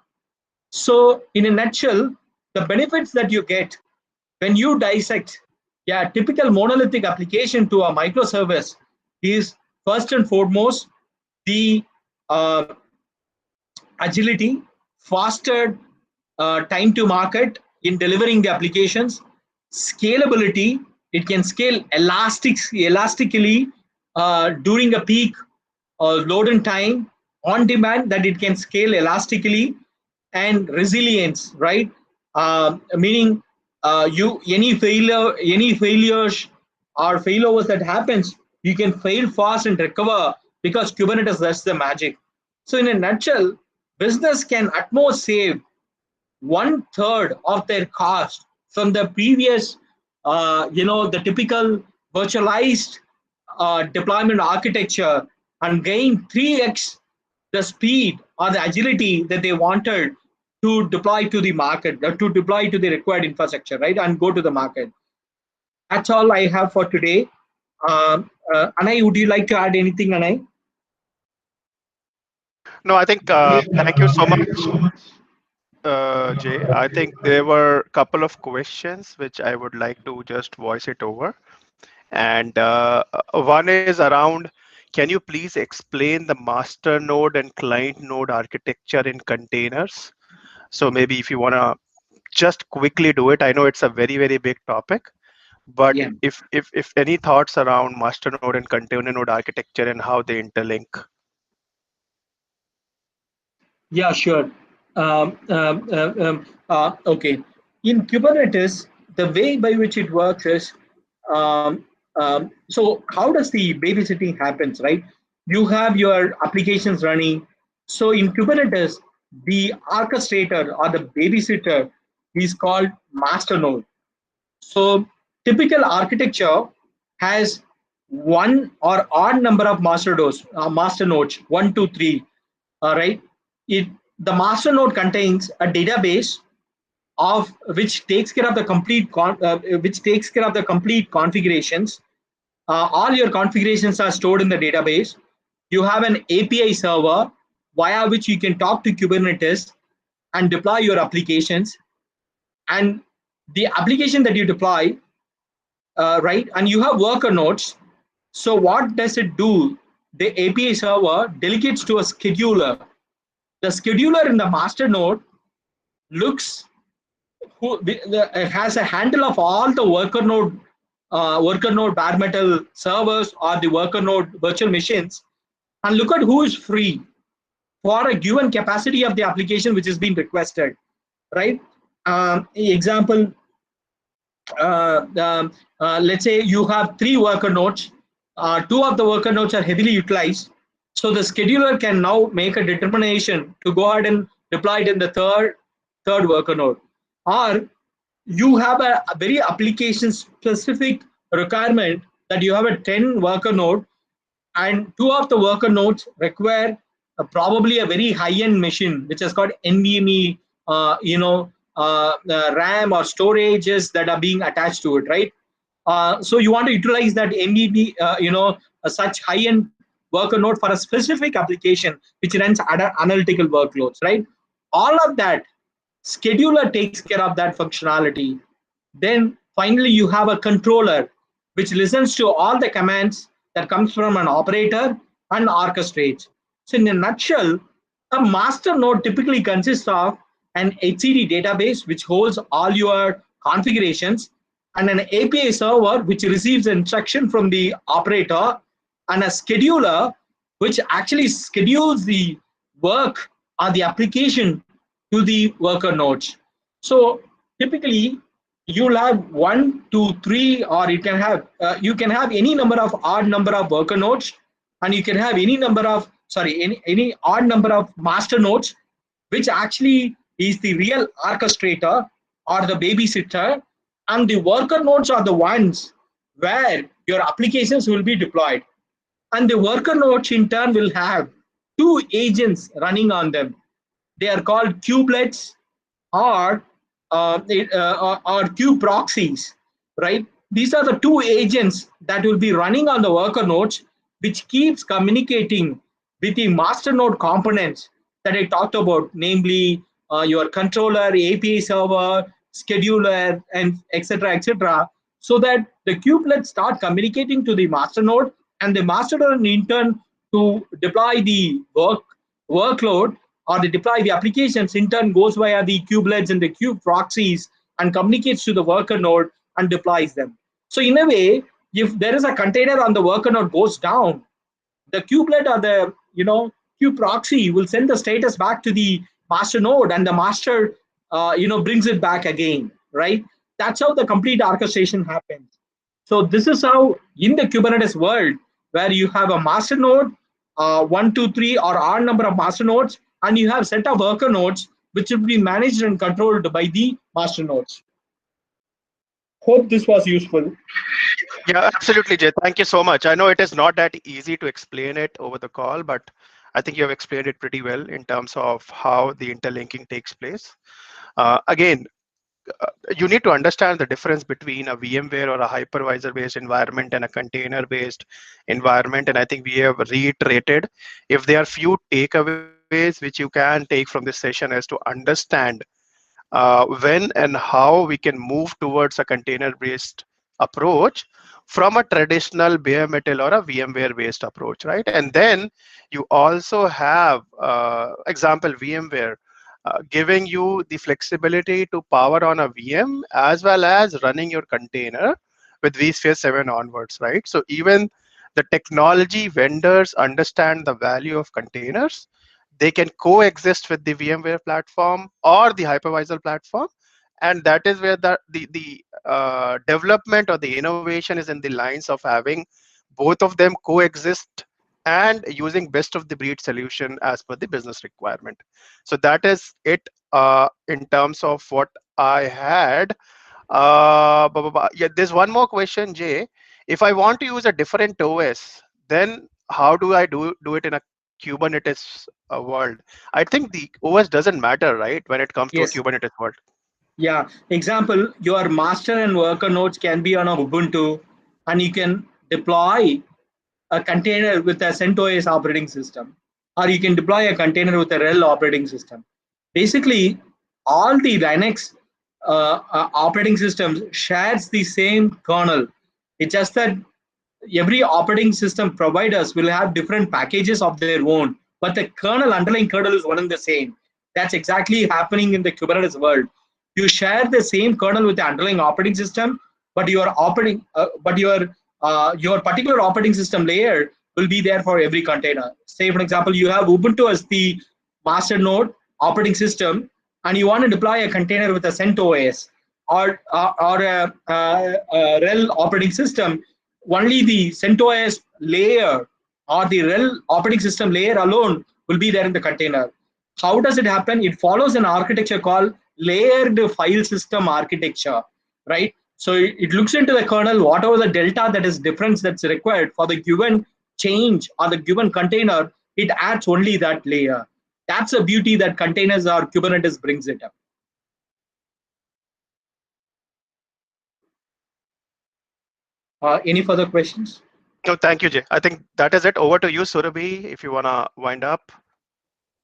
So in a nutshell, the benefits that you get when you dissect typical monolithic application to a microservice is first and foremost the uh, agility, faster time to market in delivering the applications, scalability. It can scale elastically during a peak load and time, on demand that it can scale elastically, and resilience, right? Meaning you any failures or failovers that happens, you can fail fast and recover because Kubernetes does the magic. So in a nutshell, business can at most save 1/3 of their cost from the previous, the typical virtualized deployment architecture, and gain 3x the speed or the agility that they wanted to deploy to the market, to deploy to the required infrastructure, right, and go to the market. That's all I have for today. Anay, would you like to add anything, Anay? No, I think thank you so much, Jay. I think there were a couple of questions which I would like to just voice it over. And one is around, can you please explain the master node and client node architecture in containers? So maybe if you want to just quickly do it. I know it's a very, very big topic, but Yeah. if any thoughts around master node and container node architecture and how they interlink. Yeah, sure. Okay. In Kubernetes, the way by which it works is, so how does the babysitting happens, right? You have your applications running. So in Kubernetes, the orchestrator or the babysitter is called master node. So typical architecture has one or odd number of master nodes, 1, 2, 3. All right. The master node contains a database of which takes care of the complete configurations. All your configurations are stored in the database, you have an API server via which you can talk to Kubernetes and deploy your applications. And the application that you deploy, right, and you have worker nodes. So what does it do? The API server delegates to a scheduler. The scheduler in the master node looks has a handle of all the worker node bare metal servers or the worker node virtual machines, and look at who is free for a given capacity of the application which is being requested, right? Example, let's say you have 3 worker nodes. 2 of the worker nodes are heavily utilized. So the scheduler can now make a determination to go ahead and deploy it in the third worker node. Or you have a very application specific requirement that you have a 10 worker node, and 2 of the worker nodes require probably a very high-end machine which is called NVMe, RAM or storages that are being attached to it, right? So you want to utilize that NVMe, such high-end worker node for a specific application which runs analytical workloads, right? All of that, scheduler takes care of that functionality. Then finally, you have a controller which listens to all the commands that comes from an operator and orchestrates. So in a nutshell, a master node typically consists of an HCD database which holds all your configurations, and an API server which receives instruction from the operator, and a scheduler which actually schedules the work or the application to the worker nodes. So typically you'll have 1, 2, 3, or you can have any number of odd number of worker nodes, and you can have any number of any odd number of master nodes, which actually is the real orchestrator or the babysitter, and the worker nodes are the ones where your applications will be deployed. And the worker nodes in turn will have 2 agents running on them. They are called kubelets or kube proxies, right? These are the 2 agents that will be running on the worker nodes, which keeps communicating with the master node components that I talked about, namely your controller, API server, scheduler, and etc., so that the kubelets start communicating to the master node, and the master node in turn to deploy the workload or they deploy the applications in turn goes via the kubelets and the kube proxies and communicates to the worker node and deploys them. So in a way, if there is a container on the worker node goes down, the kubelet or the kube proxy will send the status back to the master node, and the master brings it back again, right? That's how the complete orchestration happens. So this is how in the Kubernetes world, where you have a master node, 1, 2, 3 or R number of master nodes, and you have set of worker nodes which will be managed and controlled by the master nodes. Hope this was useful. Yeah, absolutely, Jay. Thank you so much. I know it is not that easy to explain it over the call, but I think you have explained it pretty well in terms of how the interlinking takes place. Again, you need to understand the difference between a VMware or a hypervisor-based environment and a container-based environment. And I think we have reiterated, if there are few takeaways which you can take from this session, as to understand when and how we can move towards a container-based approach from a traditional bare metal or a VMware-based approach, right? And then you also have, example, VMware, giving you the flexibility to power on a VM as well as running your container with vSphere 7 onwards, right? So even the technology vendors understand the value of containers. They can coexist with the VMware platform or the hypervisor platform, and that is where the development or the innovation is in the lines of having both of them coexist and using best of the breed solution as per the business requirement. So that is it in terms of what I had. Yeah, there's one more question, Jay. If I want to use a different OS, then how do I do it in a Kubernetes world? I think the OS doesn't matter, right, when it comes to a Kubernetes world. Yeah. Example, your master and worker nodes can be on a Ubuntu, and you can deploy a container with a CentOS operating system, or you can deploy a container with a RHEL operating system. Basically, all the Linux operating systems shares the same kernel. It's just that every operating system providers will have different packages of their own, but the kernel, underlying kernel, is one and the same. That's exactly happening in the Kubernetes world. You share the same kernel with the underlying operating system, but your particular operating system layer will be there for every container. Say, for example, you have Ubuntu as the master node operating system, and you want to deploy a container with a CentOS or a RHEL operating system. Only the CentOS layer or the RHEL operating system layer alone will be there in the container. How does it happen? It follows an architecture called layered file system architecture, right? So it looks into the kernel, whatever the delta that is difference that's required for the given change or the given container, it adds only that layer. That's a beauty that containers or Kubernetes brings it up. Any further questions? No, thank you, Jay. I think that is it. Over to you, Surabhi, if you want to wind up.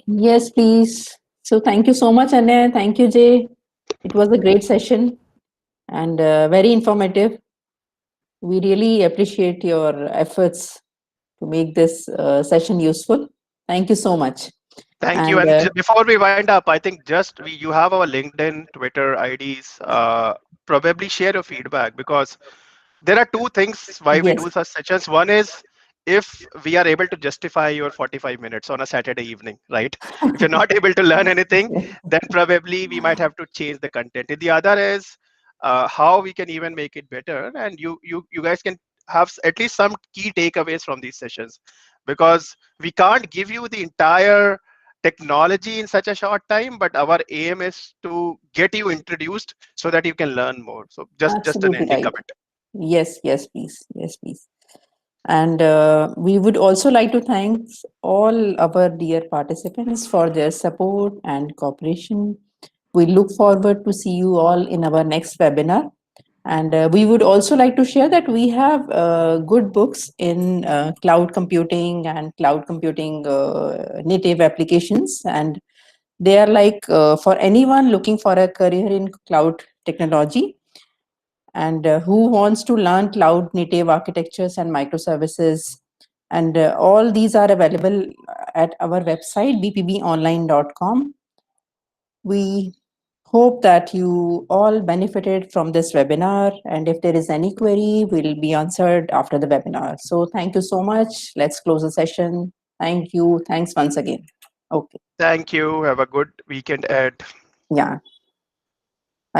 Yes, please. So thank you so much, Anay. Thank you, Jay. It was a great session and very informative. We really appreciate your efforts to make this session useful. Thank you so much. Thank you. And before we wind up, I think you have our LinkedIn, Twitter IDs. Probably share your feedback, because there are two things why we do such sessions. One is if we are able to justify your 45 minutes on a Saturday evening, right? If you're not able to learn anything, then probably we might have to change the content. And the other is how we can even make it better. And you guys can have at least some key takeaways from these sessions, because we can't give you the entire technology in such a short time, but our aim is to get you introduced so that you can learn more. So just an ending comment. Yes, please. Yes, please. And we would also like to thank all our dear participants for their support and cooperation. We look forward to see you all in our next webinar. And we would also like to share that we have good books in cloud computing and cloud computing native applications. And they are like for anyone looking for a career in cloud technology and who wants to learn cloud native architectures and microservices. And all these are available at our website, bpbonline.com. We hope that you all benefited from this webinar. And if there is any query, will be answered after the webinar. So thank you so much. Let's close the session. Thank you. Thanks once again. Okay. Thank you. Have a good weekend, Ed. Yeah.